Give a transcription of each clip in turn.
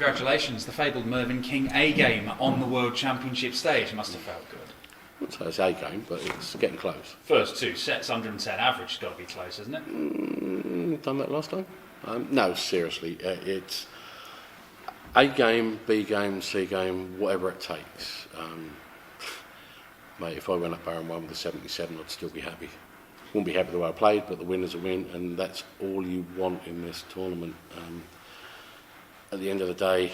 congratulations, the fabled Mervyn King A-game on the World Championship stage. It must have felt good. I wouldn't say it's A-game, but it's getting close. First 2 sets, 110 average, has got to be close, hasn't it? Done that last time? No, seriously, it's A-game, B-game, C-game, whatever it takes. Mate, if I went up there and won with a 77, I'd still be happy. Wouldn't be happy the way I played, but the winner's a win, and that's all you want in this tournament. At the end of the day,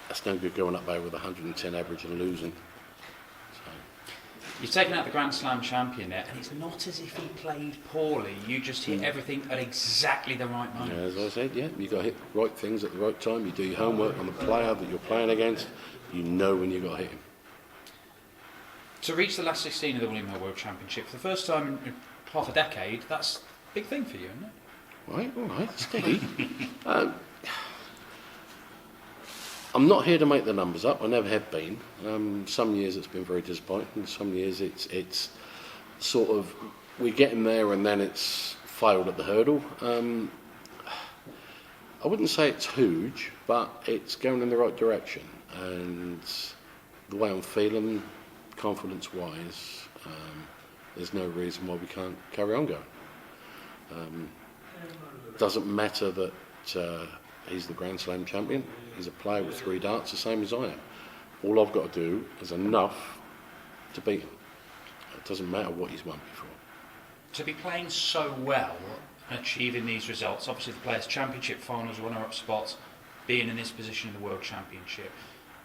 that's no good going up there with 110 average and losing. You've taken out the Grand Slam champion there, and it's not as if he played poorly. You just hit everything at exactly the right moment. Yeah, as I said, you've got to hit the right things at the right time. You do your homework on the player that you're playing against. You know when you've got to hit him. To reach the last 16 of the Winmau World Championship for the first time in half a decade, that's a big thing for you, isn't it? All right, steady. I'm not here to make the numbers up. I never have been. Some years it's been very disappointing. Some years it's sort of we get in there and then it's failed at the hurdle. I wouldn't say it's huge, but it's going in the right direction. And the way I'm feeling, confidence-wise, there's no reason why we can't carry on going. Doesn't matter that he's the Grand Slam champion. He's a player with 3 darts, the same as I am. All I've got to do is enough to beat him. It doesn't matter what he's won before. To be playing so well and achieving these results, obviously the Players' Championship finals, runner-up spots, being in this position in the World Championship,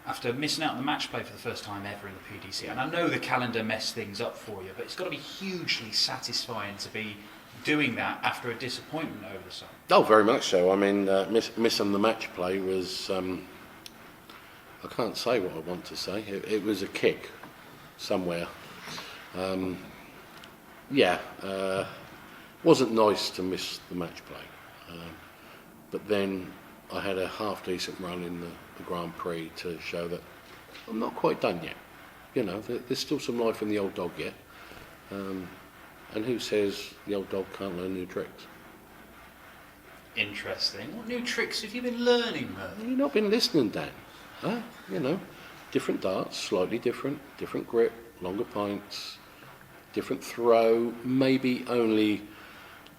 after missing out on the match play for the first time ever in the PDC, and I know the calendar messed things up for you, but it's got to be hugely satisfying to be doing that after a disappointment over the summer. Oh, very much so. I mean, missing the match play was, I can't say what I want to say. It was a kick somewhere. Wasn't nice to miss the match play. But then I had a half-decent run in the Grand Prix to show that I'm not quite done yet. You know, there's still some life in the old dog yet. And who says the old dog can't learn new tricks? Interesting. What new tricks have you been learning, Mervyn? You've not been listening, Dan. Huh? You know, different darts, slightly different grip, longer pints, different throw, maybe only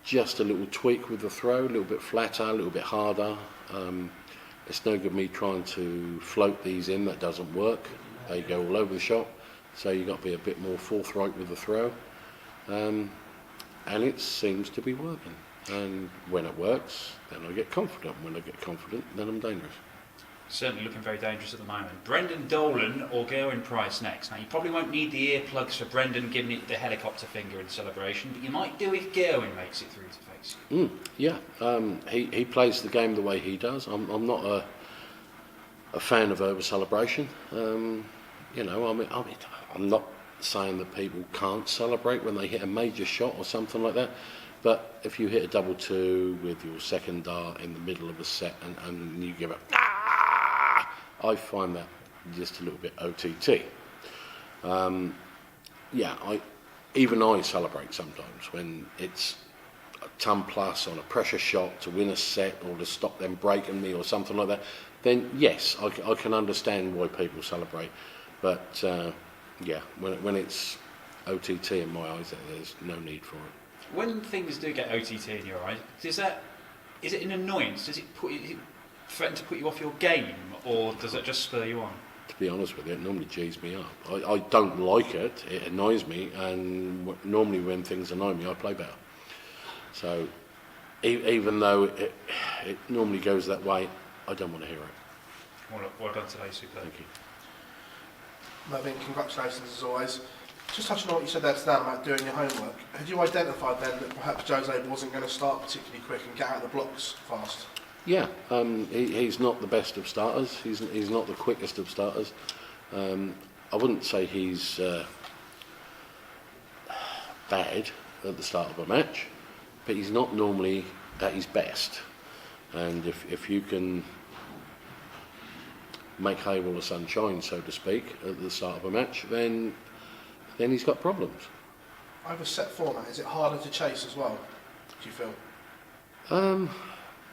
just a little tweak with the throw, a little bit flatter, a little bit harder. It's no good me trying to float these in, that doesn't work. They go all over the shop, so you've got to be a bit more forthright with the throw. And it seems to be working. And when it works, then I get confident. When I get confident, then I'm dangerous. Certainly looking very dangerous at the moment. Brendan Dolan or Gerwyn Price next. Now, you probably won't need the earplugs for Brendan giving it the helicopter finger in celebration, but you might do if Gerwyn makes it through to face you. He plays the game the way he does. I'm not a fan of over celebration. I'm not saying that people can't celebrate when they hit a major shot or something like that, but if you hit a 2-2 with your second dart in the middle of a set and you give up, I find that just a little bit OTT. Even I celebrate sometimes when it's a ton plus on a pressure shot to win a set or to stop them breaking me or something like that. Then yes, I can understand why people celebrate, but when it's OTT in my eyes, there's no need for it. When things do get OTT in your eyes, is it an annoyance? Does it threaten to put you off your game, or does it just spur you on? To be honest with you, it normally G's me up. I don't like it, it annoys me, and normally when things annoy me, I play better. So even though it normally goes that way, I don't want to hear it. Well done today, super. Thank you. Mervyn, congratulations as always. Just touching on what you said there today about doing your homework, had you identified then that perhaps Jose wasn't going to start particularly quick and get out of the blocks fast? Yeah, he's not the best of starters. He's not the quickest of starters. I wouldn't say he's bad at the start of a match, but he's not normally at his best. And if you can make hay while the sun shines, so to speak, at the start of a match, then he's got problems. Over set format, is it harder to chase as well, do you feel?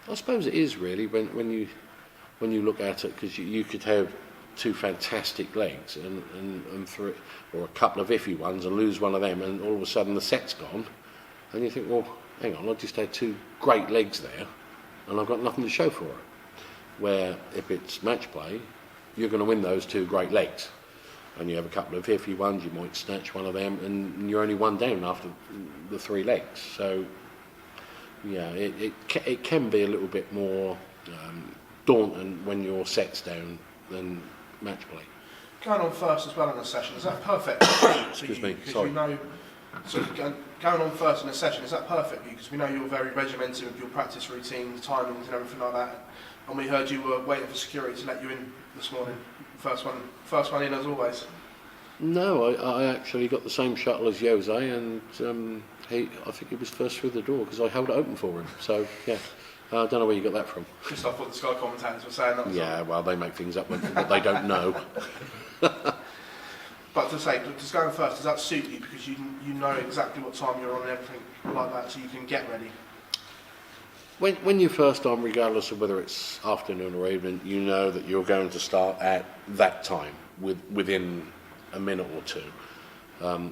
I suppose it is really when you when you look at it, because you could have two fantastic legs and three, or a couple of iffy ones and lose one of them, and all of a sudden the set's gone, and you think, well, hang on, I just had two great legs there, and I've got nothing to show for it. Where if it's match play, you're going to win those two great legs, and you have a couple of iffy ones, you might snatch one of them, and you're only one down after the three legs. So yeah, it can be a little bit more daunting when your set's down than match play. Going on first as well in a session, is that perfect for you? Excuse me, Because sorry. we know, so going on first in a session, is that perfect for you? Because we know you're very regimented with your practice routines, timings and everything like that. And we heard you were waiting for security to let you in this morning. First one in as always. No, I actually got the same shuttle as Jose, and I think he was first through the door because I held it open for him. So yeah, I don't know where you got that from. Just off what the Sky commentators were saying. That was Yeah, well, they make things up that they don't know. But to say, just going first, does that suit you because you know exactly what time you're on and everything like that, so you can get ready? When you're first on, regardless of whether it's afternoon or evening, you know that you're going to start at that time within a minute or two.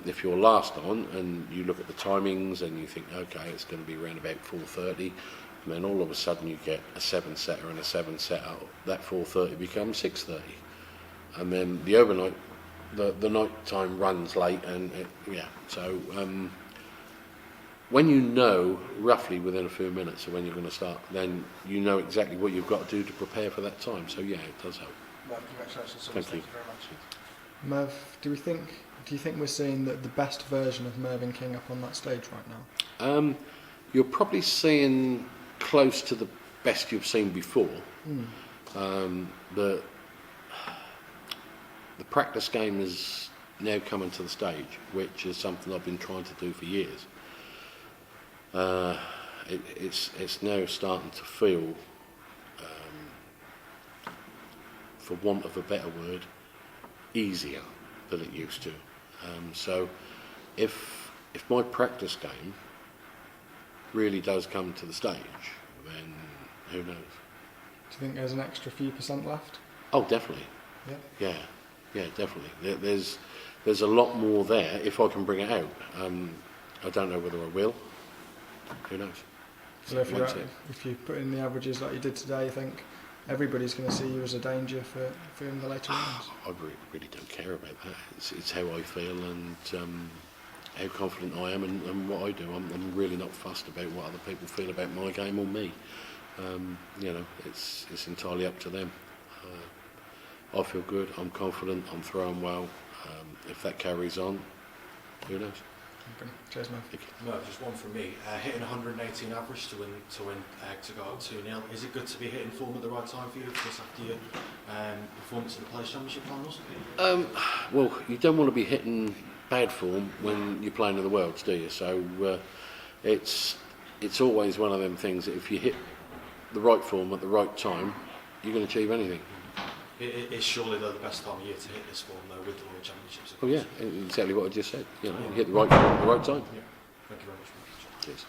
If you're last on and you look at the timings and you think, okay, it's going to be around about 4:30, and then all of a sudden you get a 7-setter and a 7-setter, that 4:30 becomes 6:30, and then the overnight, the night time runs late, and so when you know roughly within a few minutes of when you're going to start, then you know exactly what you've got to do to prepare for that time. So yeah, it does help. Well, congratulations. Thank you very much. Merv, do you think we're seeing the best version of Mervyn King up on that stage right now? You're probably seeing close to the best you've seen before. The practice game is now coming to the stage, which is something I've been trying to do for years. It's now starting to feel, for want of a better word, easier than it used to. So if my practice game really does come to the stage, then who knows? Do you think there's an extra few % left? Oh, definitely. Yeah. Yeah, definitely. There's a lot more there if I can bring it out. I don't know whether I will. Who knows? So if you put in the averages like you did today, you think everybody's going to see you as a danger for in the later rounds? I really don't care about that. It's how I feel and how confident I am and what I do. I'm really not fussed about what other people feel about my game or me. It's entirely up to them. I feel good. I'm confident. I'm throwing well. If that carries on, who knows? Okay. Cheers, Merv. No, just one from me. Hitting 118 average to go up 2-0. Is it good to be hitting form at the right time for you, just after your performance in the Players' Championship finals? Well, you don't want to be hitting bad form when you're playing in the Worlds, do you? So it's always one of them things that if you hit the right form at the right time, you can achieve anything. It's surely the best time of year to hit this form, though, with the World Championships. Oh yeah, exactly what I just said. You hit the right form at the right time. Yeah. Thank you very much. Cheers.